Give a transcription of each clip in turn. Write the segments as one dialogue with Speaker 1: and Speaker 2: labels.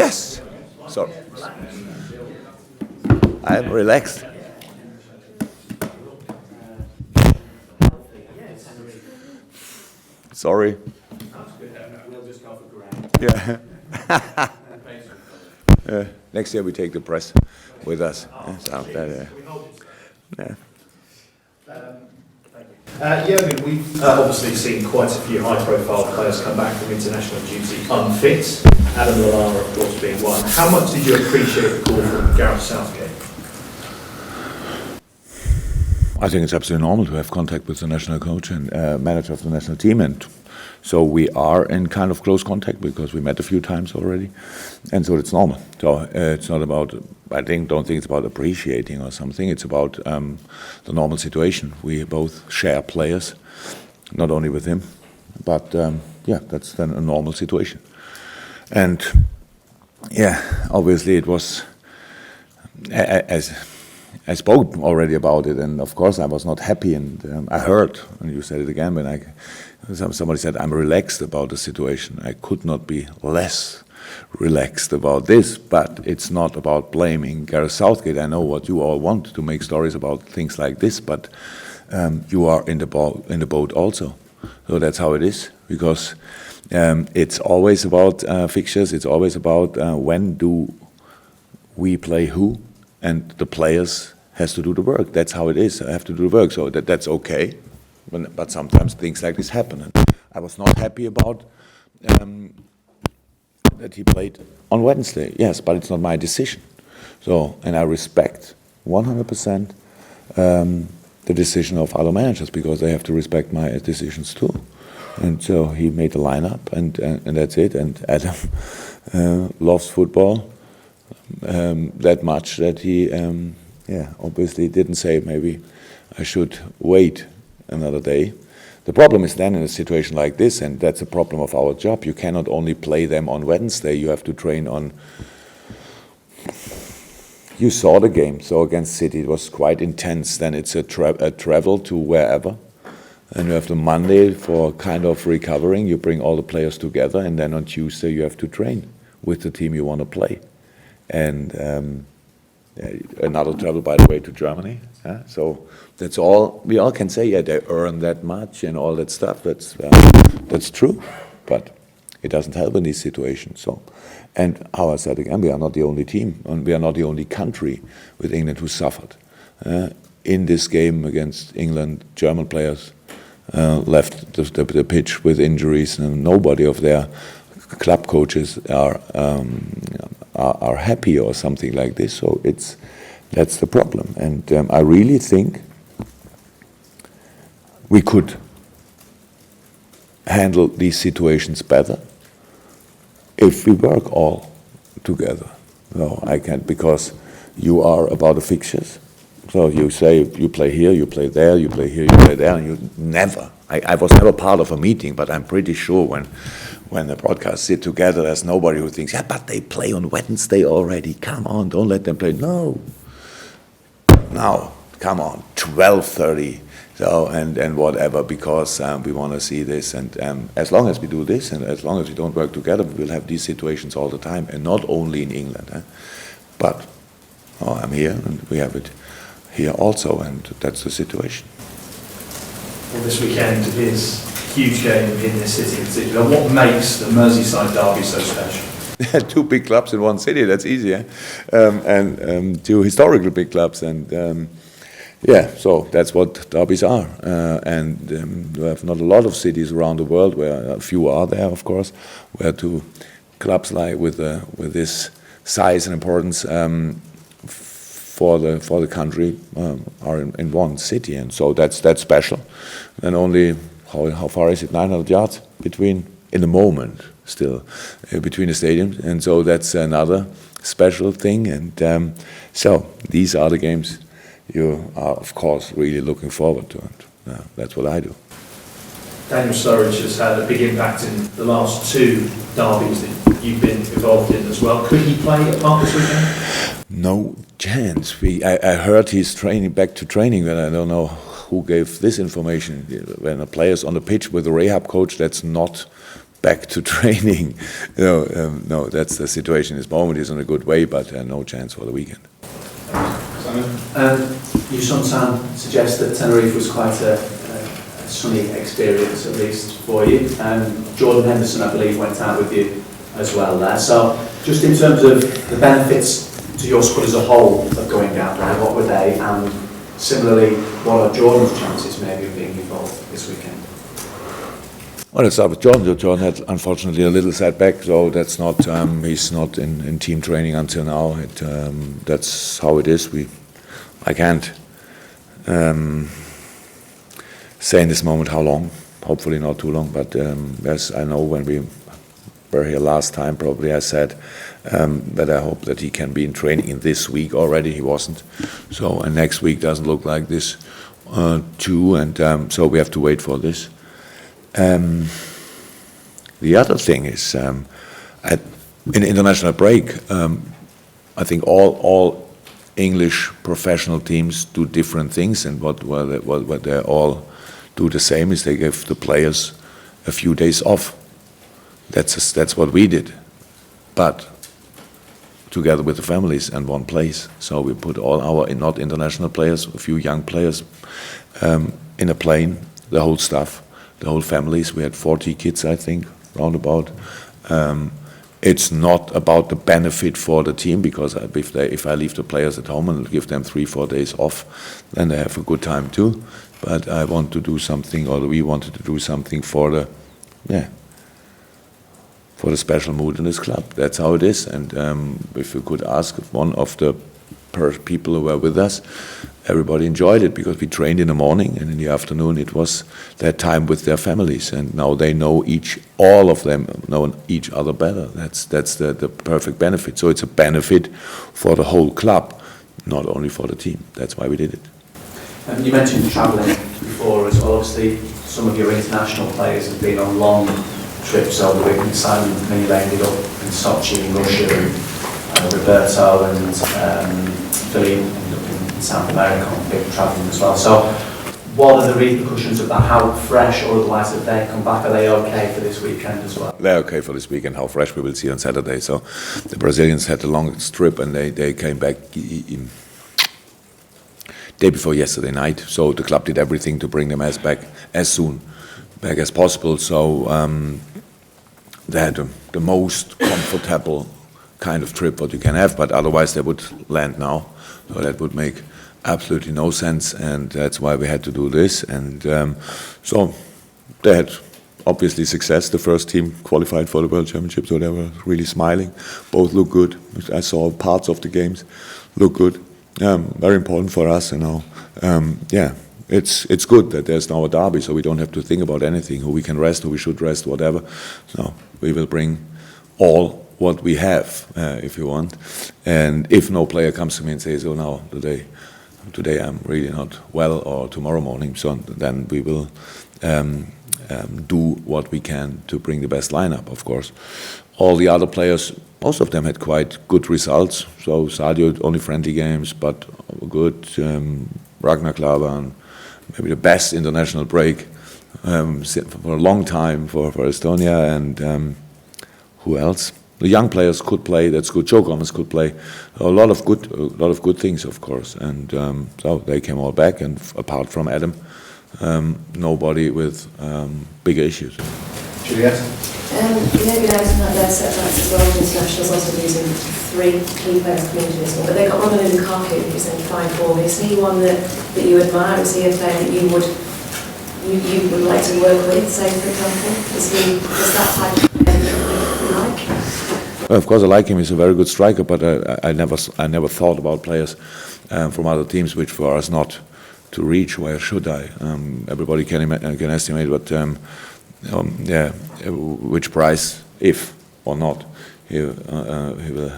Speaker 1: Yes. Sorry. I'm relaxed. Sorry. Yeah. Next year we take the press with us.
Speaker 2: Jurgen, we've obviously seen quite a few high-profile players come back from international duty unfit. Adam Lallana, of course, being one. How much did you appreciate the call from Gareth Southgate?
Speaker 1: I think it's absolutely normal to have contact with the national coach and manager of the national team, and so we are in kind of close contact because we met a few times already, and so it's normal. So it's not about, don't think it's about appreciating or something. It's about the normal situation. We both share players, not only with him, but that's then a normal situation. And obviously it was, as I spoke already about it, and of course I was not happy, and I heard, and you said it again, when somebody said I'm relaxed about the situation. I could not be less relaxed about this, but it's not about blaming Gareth Southgate. I know what you all want, to make stories about things like this, but you are in the boat also. So that's how it is, because it's always about fixtures. It's always about when do we play who, and the players has to do the work. That's how it is. I have to do the work, so that's okay. But sometimes things like this happen. And I was not happy about that he played on Wednesday. Yes, but it's not my decision. So, and I respect 100% the decision of other managers, because they have to respect my decisions too. And so he made the lineup, and that's it. And Adam loves football that much that he, obviously didn't say maybe I should wait another day. The problem is then in a situation like this, and that's a problem of our job, you cannot only play them on Wednesday, you have to train on. You saw the game, so against City it was quite intense. Then it's a travel to wherever, and you have the Monday for kind of recovering. You bring all the players together, and then on Tuesday you have to train with the team you want to play. And another travel, by the way, to Germany. So that's all we all can say. Yeah, they earn that much and all that stuff. That's true, but it doesn't help in these situations. So, and how I said again, we are not the only team, and we are not the only country with England who suffered in this game against England. German players left the pitch with injuries, and nobody of their club coaches are happy or something like this. So that's the problem, and I really think we could handle these situations better if we work all together. No, I can't, because you are about the fixtures. So you say you play here, you play there, you play here, you play there, and you never. I was never part of a meeting, but I'm pretty sure when the broadcasts sit together, there's nobody who thinks, yeah, but they play on Wednesday already. Come on, don't let them play. No, come on, 12:30. So and whatever, because we want to see this, and as long as we do this, and as long as we don't work together, we will have these situations all the time, and not only in England. But I'm here, and we have it here also, and that's the situation.
Speaker 2: Well, this weekend is a huge game in this city in particular. What makes the Merseyside derby so special?
Speaker 1: Two big clubs in one city, that's easy, and two historical big clubs, and so that's what derbies are. And you have not a lot of cities around the world, where a few are there, of course, where two clubs like with this size and importance for the country are in one city, and so that's special. And only how far is it? 900 yards between, in the moment still, between the stadiums, and so that's another special thing. And so these are the games you are, of course, really looking forward to, and that's what I do.
Speaker 2: Daniel Sturridge has had a big impact in the last two derbies that you've been involved in as well. Could he play a part this weekend?
Speaker 1: No chance. I heard he's back to training, but I don't know who gave this information. When a player's on the pitch with a rehab coach, that's not back to training. No, that's the situation. This moment is in a good way, but no chance for the weekend.
Speaker 3: You sometimes suggest that Tenerife was quite a sunny experience, at least for you. Jordan Henderson, I believe, went out with you as well there. So, just in terms of the benefits to your squad as a whole of going out there, what were they? And similarly, what are Jordan's chances maybe of being involved this weekend?
Speaker 1: Well, let's start with Jordan. Jordan had unfortunately a little setback, so that's not. He's not in team training until now. That's how it is. I can't say in this moment how long. Hopefully not too long. But as I know, when we were here last time, probably I said that I hope that he can be in training in this week already. He wasn't. So and next week doesn't look like this too. And so we have to wait for this. The other thing is, in international break, I think all English professional teams do different things, and what they all do the same is they give the players a few days off. That's what we did, but together with the families in one place. So we put all our not international players, a few young players, in a plane, the whole staff. The whole families. We had 40 kids, I think, roundabout. It's not about the benefit for the team, because if I leave the players at home and give them 3-4 days off, then they have a good time too. But I want to do something, or we wanted to do something for the special mood in this club. That's how it is. And if you could ask one of the people who were with us, everybody enjoyed it, because we trained in the morning, and in the afternoon it was their time with their families, and now they know all of them know each other better. That's the perfect benefit. So it's a benefit for the whole club, not only for the team. That's why we did it.
Speaker 3: You mentioned travelling before as well. Obviously, some of your international players have been on long trips over the weekend. Simon Mignolet ended up in Sochi in Russia, and Roberto and Philippe ended up in South America on big travelling as well. So what are the repercussions of that? How fresh or otherwise have they come back? Are they okay for this weekend as well?
Speaker 1: They're okay for this weekend. How fresh we will see on Saturday. So the Brazilians had the longest trip, and they came back day before yesterday night. So the club did everything to bring them back as soon as possible. So they had the most comfortable kind of trip what you can have, but otherwise they would land now. So that would make absolutely no sense, and that's why we had to do this. And so they had obviously success. The first team qualified for the World Championship, so they were really smiling. Both look good. I saw parts of the games look good. Very important for us, you know. It's good that there's now a derby, so we don't have to think about anything, who we can rest, who we should rest, whatever. So we will bring all what we have, if you want. And if no player comes to me and says, "Oh, now today I'm really not well," or tomorrow morning, so then we will do what we can to bring the best lineup, of course. All the other players, most of them had quite good results. So Sadio, only friendly games, but good. Ragnar Klavan, maybe the best international break for a long time for Estonia. And who else? The young players could play. That's good. Joe Gomez could play. A lot of good things, of course. And so they came all back. And apart from Adam, nobody with bigger issues.
Speaker 3: Juliet?
Speaker 4: Maybe Everton had their setbacks as well. Internationals also losing 3 key players coming into this one, but they got Romelu Lukaku, who's in fine form. Is he one that you admire? Is he a player that you would like to work with, say, for example? Is that type of player that you like?
Speaker 1: Well, of course, I like him. He's a very good striker, but I never thought about players from other teams which for us not to reach. Where should I? Everybody can estimate, but which price, if or not, he will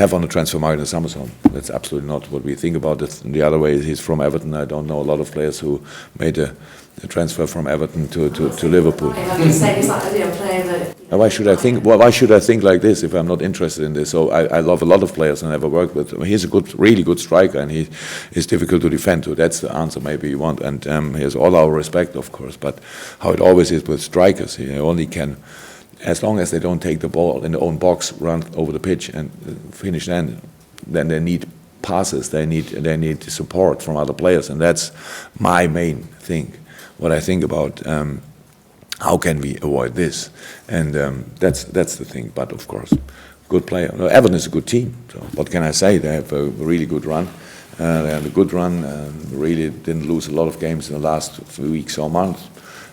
Speaker 1: have on the transfer market in the summer. So that's absolutely not what we think about it. And the other way, he's from Everton. I don't know a lot of players who made a transfer from Everton to Liverpool.
Speaker 4: I'm just saying, it's like a player that.
Speaker 1: Why should I think? Well, why should I think like this if I'm not interested in this? So I love a lot of players I never worked with. He's a really good striker, and he is difficult to defend. So that's the answer maybe you want. And he has all our respect, of course. But how it always is with strikers, he only can, as long as they don't take the ball in their own box, run over the pitch and finish. Then they need passes. They need support from other players, and that's my main thing. What I think about. How can we avoid this? And that's the thing. But of course, good player. No, Everton is a good team. So what can I say? They have a really good run. They had a good run. Really didn't lose a lot of games in the last few weeks or months.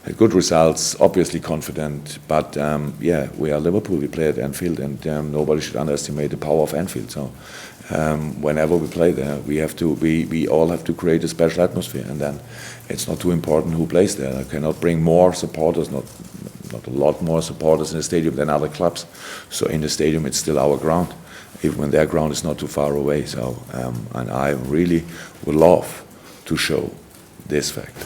Speaker 1: Had good results. Obviously confident. But yeah, we are Liverpool. We play at Anfield, and nobody should underestimate the power of Anfield. So whenever we play there, we all have to create a special atmosphere, and then it's not too important who plays there. I cannot bring more supporters, not a lot more supporters in the stadium than other clubs. So in the stadium, it's still our ground, even when their ground is not too far away. So and I really would love to show this fact.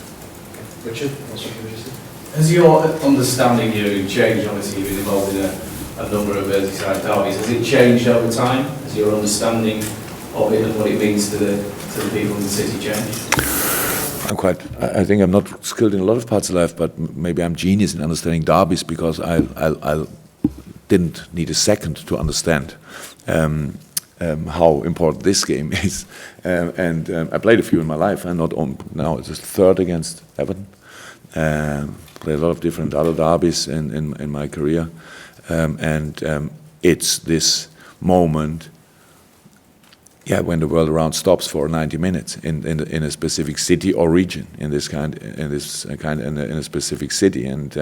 Speaker 3: Richard, what's your position? Has your understanding changed? Obviously, you've been involved in a number of Merseyside derbies. Has it changed over time? Has your understanding of it and what it means to the people in the city changed?
Speaker 1: I think I'm not skilled in a lot of parts of life, but maybe I'm genius in understanding derbies because I didn't need a second to understand how important this game is. I played a few in my life, and now it's the third against Everton. Played a lot of different other derbies in my career, it's this moment. Yeah, when the world around stops for 90 minutes in a specific city or region, in a specific city, and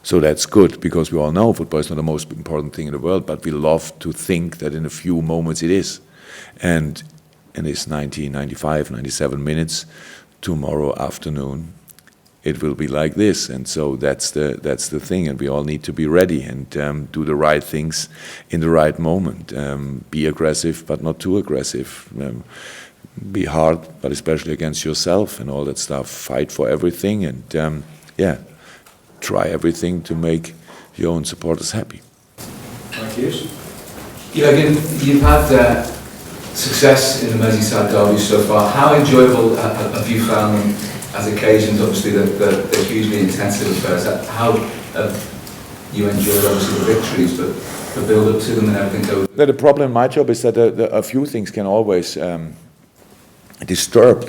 Speaker 1: so that's good because we all know football is not the most important thing in the world, but we love to think that in a few moments it is, and in this 97 minutes tomorrow afternoon, it will be like this, and so that's the thing, and we all need to be ready and do the right things in the right moment. Be aggressive, but not too aggressive. Be hard, but especially against yourself and all that stuff. Fight for everything, and try everything to make your own supporters happy.
Speaker 3: Thank you. Jurgen, you've had success in the Merseyside derby so far. How enjoyable have you found them? As occasions, obviously, they're hugely intensive affairs. How you enjoyed, obviously, the victories, but the build-up to them and everything.
Speaker 1: The problem in my job is that a few things can always disturb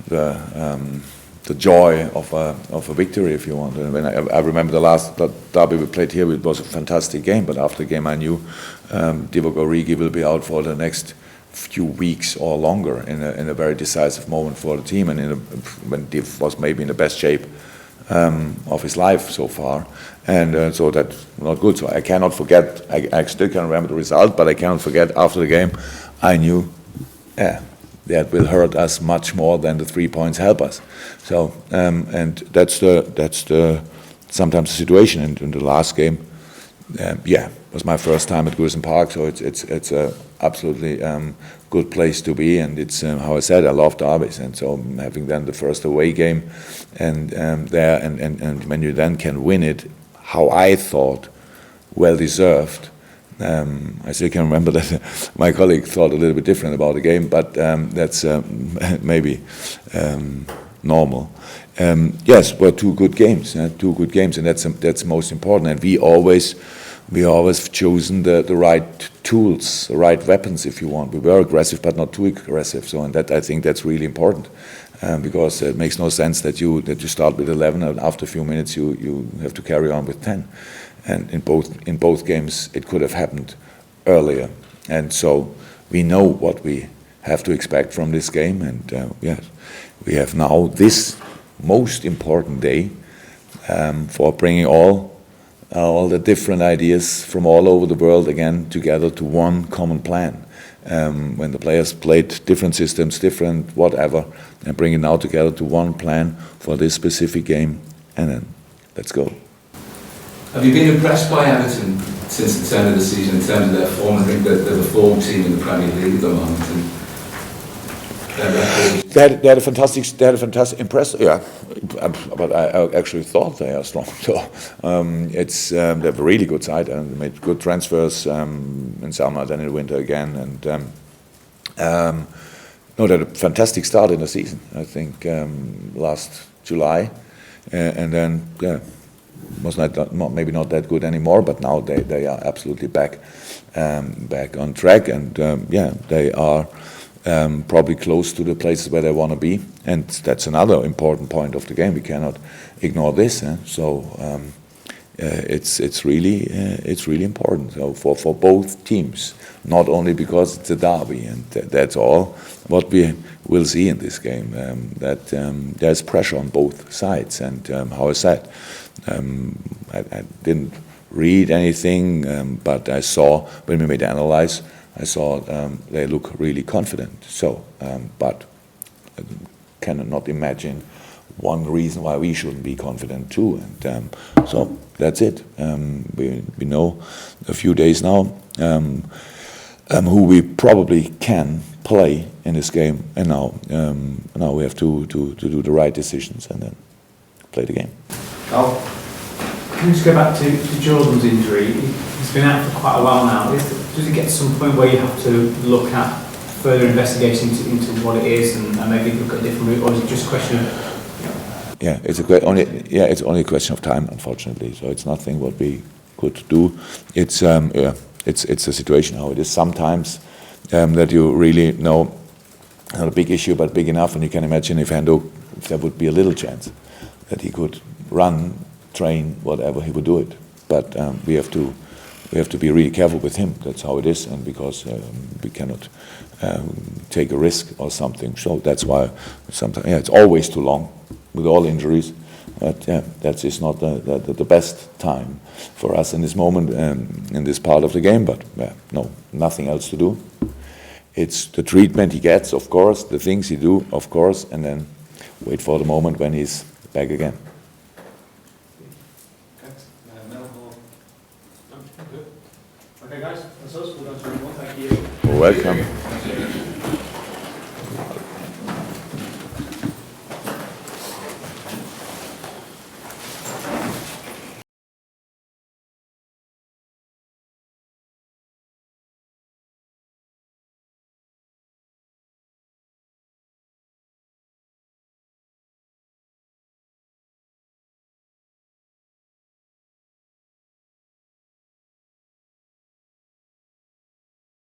Speaker 1: the joy of a victory, if you want. And when I remember the last derby we played here, it was a fantastic game. But after the game, I knew Divock Origi will be out for the next few weeks or longer in a very decisive moment for the team, and when Div was maybe in the best shape of his life so far, and so that's not good. So I cannot forget. I still can remember the result, but I cannot forget after the game. I knew, that will hurt us much more than the 3 points help us. So and that's the sometimes the situation. And in the last game, was my first time at Goodison Park, so it's a absolutely good place to be, and it's how I said, I love derbies, and so having then the first away game, and there, and when you then can win it, how I thought, well deserved. I still can remember that my colleague thought a little bit different about the game, but that's maybe normal. Yes, were two good games, and that's most important. And we always chosen the right tools, the right weapons, if you want. We were aggressive, but not too aggressive. So, and that I think that's really important, because it makes no sense that you start with 11 and after a few minutes you have to carry on with 10. And in both games it could have happened earlier. And so we know what we have to expect from this game. And yes, we have now this most important day for bringing all the different ideas from all over the world again together to one common plan. When the players played different systems, different whatever, and bring it now together to one plan for this specific game, and then let's go.
Speaker 5: Have you been impressed by Everton since the turn of the season in terms of their form? I think that they're the form team in the Premier League at the moment. And
Speaker 1: they had a fantastic impress. Yeah, but I actually thought they are strong. So they have a really good side and they made good transfers in summer, then in winter again, and no, they had a fantastic start in the season. I think last July, and then was maybe not that good anymore, but now they are absolutely back on track, and they are probably close to the places where they want to be, and that's another important point of the game. We cannot ignore this. So it's really important. So for both teams, not only because it's a derby, and that's all what we will see in this game. That there's pressure on both sides, and how I said, I didn't read anything, but I saw when we made the analyze. I saw they look really confident. So, but I cannot imagine one reason why we shouldn't be confident too. And so that's it. We know a few days now who we probably can play in this game, and now we have to do the right decisions and then play the game.
Speaker 6: Can we just go back to Jordan's injury? He's been out for quite a while now. Does it get to some point where you have to look at further investigation into what it is and maybe look at a different route, or is it just a question of?
Speaker 1: Yeah, it's only a question of time, unfortunately. So it's nothing what we could do. It's it's a situation how it is sometimes that you really know, not a big issue but big enough, and you can imagine if there would be a little chance that he could run, train, whatever, he would do it. But we have to be really careful with him. That's how it is, and because we cannot take a risk or something. So that's why sometimes it's always too long with all injuries. But that is not the best time for us in this moment, in this part of the game. But no, nothing else to do. It's the treatment he gets, of course, the things he do, of course, and then wait for the moment when he's back again.
Speaker 6: Okay, guys, that's us. We'll go to everyone. Thank you.
Speaker 1: You're welcome.